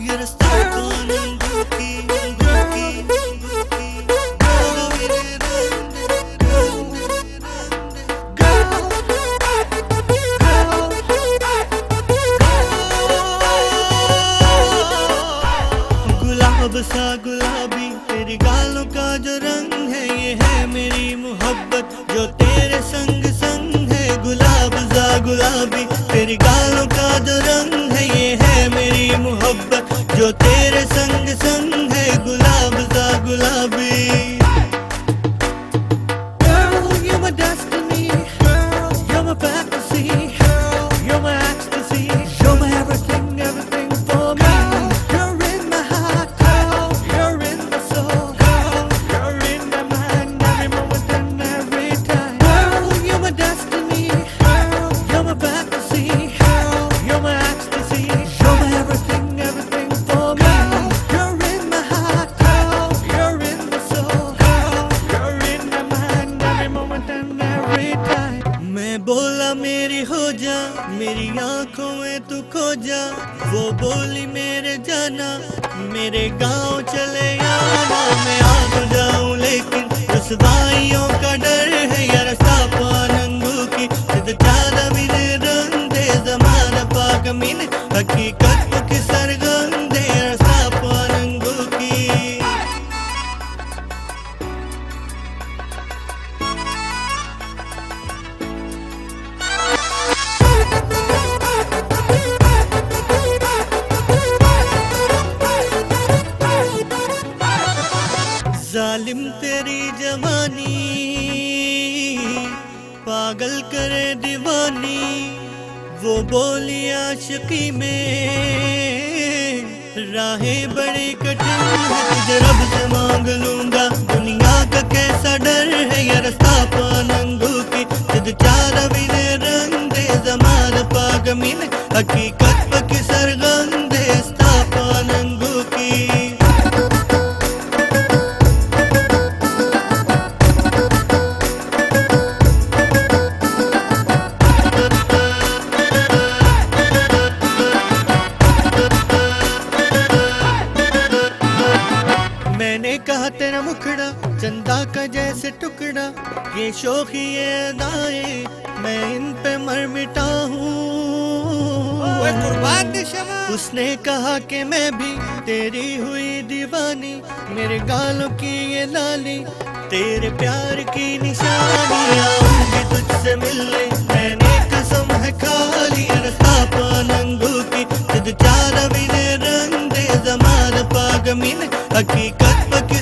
ये रास्ता कौन अंगूठी गुलाब सा गुलाबी तेरी गालों का जो रंग है, ये है मेरी मोहब्बत जो तेरे संग संग है। गुलाब सा गुलाबी तेरी गालों का जो रंग है, ये है मेरी मोहब्बत जो तेरे संग संग है। गुलाब सा गुलाबी। Girl, you're my destiny. Girl, you're my fantasy. Girl, you're my ecstasy. You're my everything, everything for me. You're in my heart, girl. You're in my soul, girl. You're in my mind, every moment and every time. Girl, you're my destiny. Girl, you're my fantasy. Girl, you're my ecstasy. You're my everything, everything for me. You're in my heart, girl. You're in my soul, girl. You're in my mind, every moment and every time. मैं बोला मेरी हो जा, मेरी आंखों में तू खो जा। वो बोली मेरे जाना, मेरे गांव चले आना। मैं आ तो जाऊं लेकिन रुसवाइयों का डर है। यार रास्ता पानंगू की सिद्ध चारा मिले रंग दे जमाना पाक मिले हकीकत की सरगम दे। रास्ता पानंगू की जालिम तेरी जवानी पागल करे दीवानी। वो बोली आशिकी में राहें बड़ी कठिन है। तुझे रब से मांग लूंगा, दुनिया का कैसा डर है। ये रास्ता पानंगू की सिद्ध चारा मिले रंग दे जमान पाग मिले हकीकत की सरगम दे। रास्ता पानंगू की मैंने कहा तेरा मुखड़ा चंदा का जैसे टुकड़ा। ये शोखी ये अदाएं मैं इन पे मर मिटा हूँ। उसने कहा कि मैं भी तेरी हुई दीवानी। मेरे गालों की ये लाली तेरे प्यार की निशानी। आऊंगी तुझसे मिलने मैंने कसम है खाली। रास्ता पानंगू की सिद्ध चारा मिले रंग दे जमान पाग मिले हकीकत की